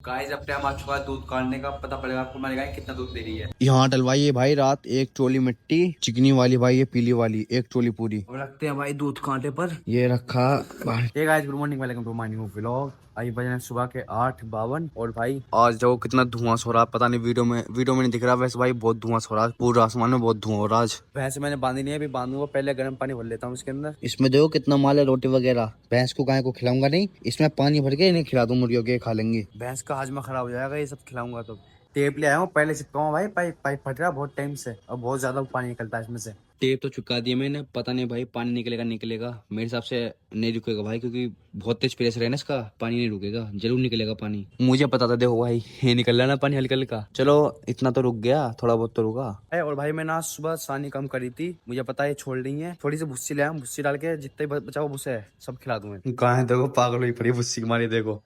Guys अब time आ चुका है दूध काटने का। पता पड़ेगा आपको हमारी गाय कितना दूध दे रही है। यहाँ डलवाइए भाई रात एक ट्रोली मिट्टी चिकनी वाली भाई, ये पीली वाली एक ट्रोली पूरी। और रखते हैं भाई दूध कांटे पर। ये रखा भाई। Hey guys good morning, welcome to my new vlog. अभी बजे हैं सुबह के 8:52 और भाई आज देखो कितना धुआं हो रहा है, पता नहीं वीडियो में नहीं दिख रहा, वैसे भाई बहुत धुआं हो रहा है, पूरा आसमान में बहुत धुआं हो रहा है आज। भैंस मैंने बांधी नहीं है, अभी बांधूंगा। पहले गर्म पानी भर लेता हूँ इसके अंदर। इसमें देखो कितना माल है, रोटी वगैरह। भैंस को गाय को खिलाऊंगा नहीं, इसमें पानी भर के इन्हें खिला दूं, मुर्गियों के खा लेंगी। भैंस का हाजमा खराब हो जाएगा ये सब खिलाऊंगा तो। टेप ले आया हूँ, पहले चिपकाऊंगा भाई। पाइप पाइप फट रहा बहुत टाइम से और बहुत ज्यादा पानी निकलता है इसमें से। टेप तो चुका दिया मैंने, पता नहीं भाई पानी निकलेगा मेरे हिसाब से नहीं रुकेगा भाई, क्योंकि बहुत तेज प्रेशर है ना इसका, पानी नहीं रुकेगा, जरूर निकलेगा पानी। मुझे पता था, देखो भाई ये निकल रहा ना पानी हल्का हल्का। चलो इतना तो रुक गया, थोड़ा बहुत तो रुका। और भाई मैंने आज सुबह सानी कम करी थी, मुझे पता है ये छोड़ रही है। थोड़ी सी भुस्सी ले आया, भुस्सी डाल के जितने बचा हुआ भूसा है सब खिला दूंगा। गाय देखो पागल हुई पड़ी भुस्सी मारी, देखो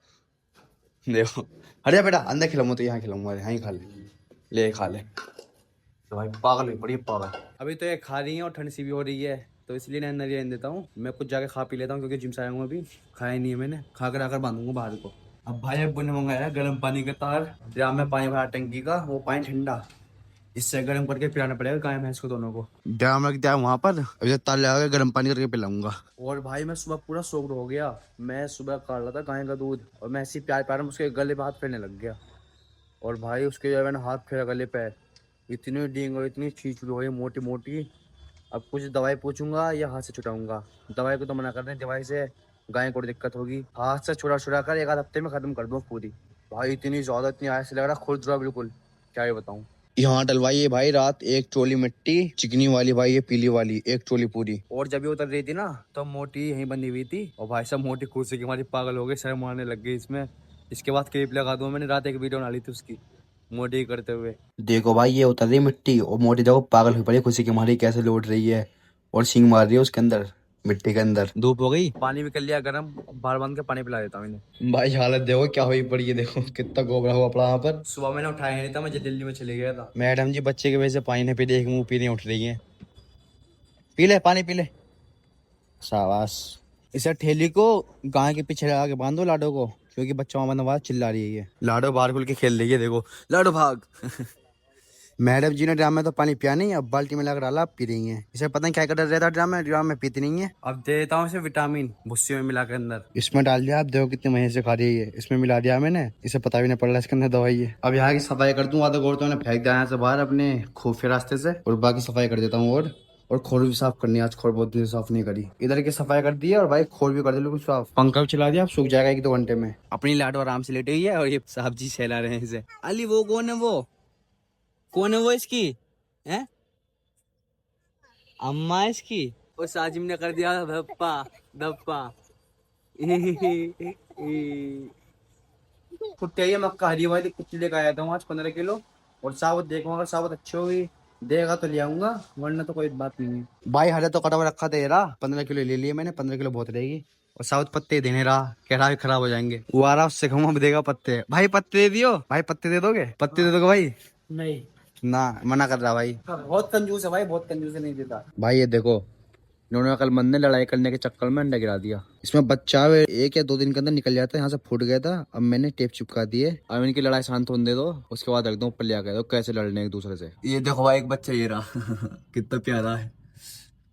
देखो। अरे बेटा अंदर खिलाऊंगा तो यहाँ खिलाऊंगा, यहाँ ही खा ले खा ले। तो भाई पागल हुई पड़ी पागल। अभी तो ये खा रही है और ठंड सी भी हो रही है, तो इसलिए मैं अंदर ही रहने देता हूँ। मैं कुछ जाके खा पी लेता हूँ क्योंकि जिम से आया हूँ अभी। खाया ही नहीं है मैंने, खा कर आकर बांधूंगा बाहर को। अब भाई अब्बू ने मंगाया गर्म पानी का तार। जहाँ में पानी भरा टंकी का, वो पानी ठंडा, इससे गर्म करके पिलाना पड़ेगा गाय भैंस को दोनों को। ड्राम रख दिया वहां पर, अभी तक तार लगा के गर्म पानी करके पिलाऊंगा। और भाई मैं सुबह पूरा सोक्ड हो गया। मैं सुबह काट रहा था गाय का दूध और मैं ऐसी प्यार प्यार में उसके गले पे हाथ फेरने लग गया। और भाई उसके जब मैंने हाथ फेरा गले पे, इतनी डींग और इतनी छींच हो गई मोटी मोटी। अब कुछ दवाई पूछूंगा या हाथ से छुटाऊंगा। दवाई को तो मना कर रहे हैं, दवाई से गाय को दिक्कत होगी। हाथ से छुड़ा छुड़ा कर एक आध हफ्ते में खत्म कर दूँ पूरी। भाई इतनी ज्यादा, इतनी आयस लग रहा खुद रहा बिल्कुल, क्या ही बताऊं। यहाँ डलवाइए भाई रात एक ट्रोली मिट्टी चिकनी वाली भाई, ये पीली वाली एक ट्रोली पूरी। और जब ये उतर रही थी ना तो मोटी यहीं बंधी हुई थी और भाई साहब मोटी खुशी की हमारी पागल हो गई, शर्म मारने लग गई इसमें। इसके बाद क्लिप लगा दूं, मैंने रात एक वीडियो बना ली थी उसकी मोटी करते हुए। देखो भाई ये उतर रही मिट्टी और मोटी देखो पागल हुई पड़ी खुशी की मारी, कैसे लौट रही है और सींग मार रही है उसके अंदर, मिट्टी के अंदर। धूप हो गई, पानी भी कर लिया गर्म, बाहर बांध के पानी पिला देता हूँ इन्हें। भाई हालत देखो क्या हुई पड़ी है, देखो कितना गोबरा हुआ पड़ा वहां पर। सुबह मैंने उठाया नहीं था, मैं दिल्ली में चले गया था। मैडम जी बच्चे की वजह से पानी नहीं पी रही, एक मुंह पी नहीं उठ रही है। पी ले पानी पी ले, शाबाश। इसे ठेली को गाय के पीछे लगा के बांधो लाडो को, क्योंकि बच्चा वहां बंधा चिल्ला रही है ये। लाडो बाहर खुल के खेल रही है, देखो लाडो भाग। मैडम जी ने ड्राम में तो पानी पिया नहीं, अब बाल्टी में लगा डाला, अब पी रही है। इसे पता नहीं क्या कर रहता ड्राम में पीती नहीं है। अब दे देता हूँ इसे विटामिन भुस्सी में मिला के अंदर। इसमें डाल दिया, आप देखो कितने महीने से खा रही है, इसमें मिला दिया मैंने, इसे पता भी नहीं पड़ रहा इसके अंदर दवाई है। अब यहाँ की सफाई कर दूं, आधा गोड़ तो मैंने फेंक दिया यहाँ से बाहर अपने खुफिया रास्ते से, और बाकी सफाई कर देता हूँ। और खोर भी साफ करनी है आज, खोर बहुत दिन से साफ नहीं करी। इधर की सफाई कर दी है और भाई खोर भी कर दिया कुछ साफ। पंखा भी चला दिया, अब सूख जाएगा 1-2 घंटे में। अपनी लाडो आराम से लेटी हुई है और ये साहब जी सहला रहे हैं इसे। अली वो कौन है, वो कौन है, वो इसकी है अम्मा इसकी। और साजिम ने कर दिया धप्पा धप्पा। कुत्ते ये मक्का हरी वाली कुत्ती लेकर आया था आज 15 किलो। और साबुत देखो, अगर साबुत अच्छी होगी देगा तो ले आऊंगा, वरना तो कोई बात नहीं है। भाई हरे तो कटा हुआ रखा था, ये रहा 15 किलो ले लिए मैंने, 15 किलो बहुत रहेगी। और साउथ पत्ते देने रहा, कह रहा है खराब हो जाएंगे। वो आ रहा उससे कहूँ, अब देगा पत्ते। भाई पत्ते दे दियो, भाई पत्ते दे दोगे, पत्ते दे दोगे भाई? नहीं, ना मना कर रहा भाई। बहुत कंजूस है भाई, बहुत कंजूस है, नहीं देता। भाई ये देखो, इन्होंने अकलमंद ने लड़ाई करने के चक्कर में अंडा गिरा दिया। इसमें बच्चा 1 या 2 दिन के अंदर निकल जाता है, यहाँ से फूट गया था। अब मैंने टेप चिपका दिए, अब इनकी लड़ाई शांत होने दे दो, उसके बाद रख दो ऊपर ले आकर, कैसे लड़ने एक दूसरे से। ये देखो भाई एक बच्चा ये रहा। कितना प्यारा है।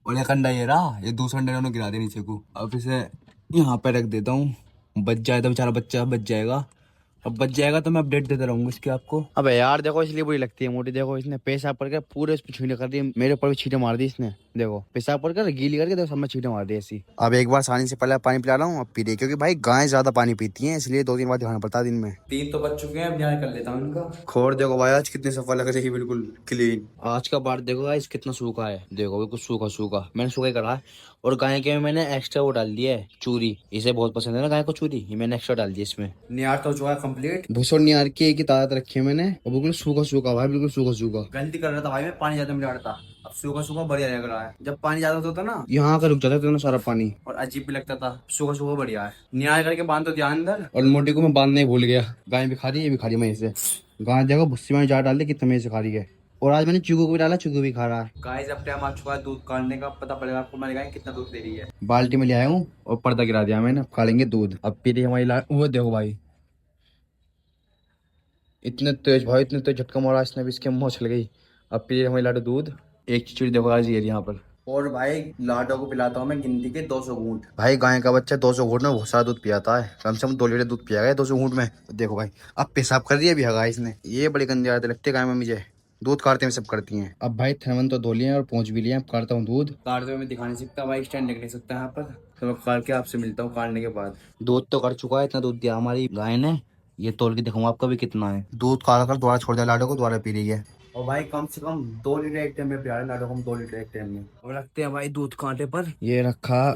और एक अंडा ये रहा, ये दूसरा अंडा इन्होंने गिरा दिया नीचे को। अब इसे यहाँ पे रख देता हूँ, बच जाए तो बेचारा बच्चा बच जाएगा। अब बच जाएगा तो मैं अपडेट देता रहूंगा इसके आपको। अबे यार देखो इसलिए बुरी लगती है मोटी, देखो इसने पेशाब करके पूरे इस पे छींटे कर दी, मेरे ऊपर भी छींटे मार दी इसने। देखो पेशाब कर गीली करके देखो सब में छींटे मार दी ऐसी। अब एक बार सानी से पहले पानी पिला रहा हूँ, अब पी रही, क्योंकि भाई गाय ज्यादा पानी पीती है, इसलिए 2 दिन बाद ध्यान पड़ता है दिन में। 3 तो बच चुके हैं, अब ध्यान कर लेता हूँ इनका। खोर देखो भाई आज कितनी सफा लग रही है, बिल्कुल क्लीन। आज का बार देखो गाइस कितना सूखा है, देखो बिल्कुल सूखा सूखा, मैंने सूखा ही करा है। और गाय के में मैंने एक्स्ट्रा वो डाल दिया है चूरी, इसे बहुत पसंद है ना गाय को चूरी, ये मैंने एक्स्ट्रा डाल दिया इसमें। नियार तो जो है कंप्लीट। भूसों नियार की एक ही तादाद रखी है मैंने, और बिल्कुल सूखा सूखा भाई, बिल्कुल सूखा सूखा। गलती कर रहा था भाई, मैं पानी ज्यादा मिला था। अब सूखा सूखा बढ़िया लग रहा है। जब पानी ज्यादा होता था ना, यहाँ का रुक जाता था सारा पानी, और अजीब भी लगता था। सूखा सूखा बढ़िया है। न्याय करके बांध तो दिया अंदर। और मोटी को मैं बांधना ही भूल गया। गाय भी खा रही है, ये भी खा रही है मई से। गाय देखो भुस्सी में जार डाल दी, कितने मई से खा रही है। और आज मैंने चूगू को भी डाला, चूगू भी खा रहा है। गाइस अब टाइम आ चुका है दूध काटने का। पता पड़ेगा आपको हमारी गाय कितना दूध दे रही है। बाल्टी में ले आया हूँ और पर्दा गिरा दिया मैंने, अब खा लेंगे दूध। अब पी रही हमारी वो देखो भाई, इतने तेज भाई, इतने तेज झटका मारा इसने भी, इसके मुंह चल गई। अब पी हमारी लाडो दूध। एक चिड़ी देखो आज ये यहाँ पर। और भाई लाडो को पिलाता हूँ मैं गिनती के 200 घूंट। भाई गाय का बच्चा 200 घूंट में बहुत सारा दूध पियाता है, कम से कम 2 लीटर दूध पिया गया 200 घूंट में। देखो भाई अब पेशाब कर रही है भी हगा इसने, ये बड़ी गंदी आदत लगती है गाय में मुझे। दूध काटते में सब करती हैं। अब भाई थर्मन तो धो लिए और पहुंच भी लिए, अब काटता हूँ दूध। काटते हुए मैं दिखा नहीं सकता भाई, स्टैंड लेके नहीं सकता यहाँ पर, तो मैं काट के आपसे मिलता हूँ काटने के बाद। दूध तो कर चुका है, इतना दूध दिया हमारी गाय ने, ये तोल के दिखाऊंगा आपका भी कितना है। दूध काट कर दोबारा छोड़ दिया लाडो को, दोबारा पी रही है। और भाई कम से कम 2 लीटर एक टाइम में पिया रहे लाडो को हम, 2 लीटर एक टाइम में। और रखते हैं भाई दूध कांटे पर, ये रखा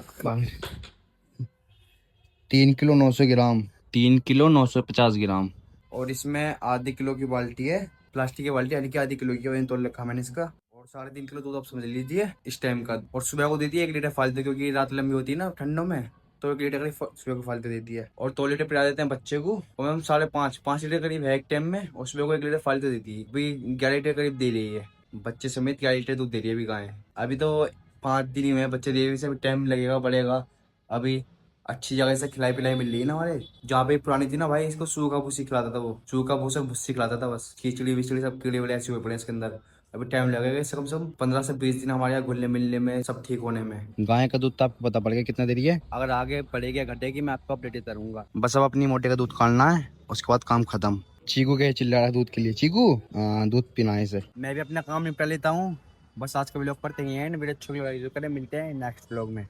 3 किलो 900 ग्राम, 3 किलो 950 ग्राम। और इसमें आधी किलो की बाल्टी है, प्लास्टिक की बाल्टी, यानी कि आधी किलो की वजन तोल रखा मैंने इसका। और 3.5 किलो दूध आप समझ लीजिए इस टाइम का। और सुबह को देती है 1 लीटर फालतू, क्योंकि रात लंबी होती है ना ठंडों में, तो 1 लीटर करीब सुबह को फालतू देती है। और 2 लीटर पिला देते हैं बच्चे को, और हम 5.5 लीटर करीब है एक टाइम में, और सुबह को 1 लीटर फालतू देती है। अभी 11 लीटर करीब दे रही है, बच्चे समेत 11 लीटर दूध दे रही है अभी गाय। अभी तो 5 दिन ही हुए हैं बच्चे दे रही है, टाइम लगेगा बढ़ेगा। अभी अच्छी जगह से खिलाई पिलाई मिल रही है ना हमारे, जहाँ पे पुरानी थी ना भाई, इसको सूखा भूसी खिलाता था, वो सूखा भूसा भूसी खिलाता था बस, खिचड़ी विचड़ी सब कीड़े वड़े ऐसे हुए पड़े इसके अंदर। अभी टाइम लगेगा इससे, कम से कम 15 से 20 दिन हमारे यहाँ घुलने मिलने में, सब ठीक होने में। गाय का दूध तो आपको पता पड़ गया कितना दे रही है, अगर आगे बढ़ेगी या घटेगी मैं आपको अपडेट देता रहूंगा। बस अब अपनी मोटे का दूध काटना है, उसके बाद काम खत्म। चीकू के चिल्ला रहा है दूध के लिए, चीकू दूध पीना है इसे। मैं भी अपना काम निपटा लेता हूँ, बस आज का व्लॉग करते हैं एंड वीडियो अच्छी लगी तो करें, मिलते हैं नेक्स्ट व्लॉग में।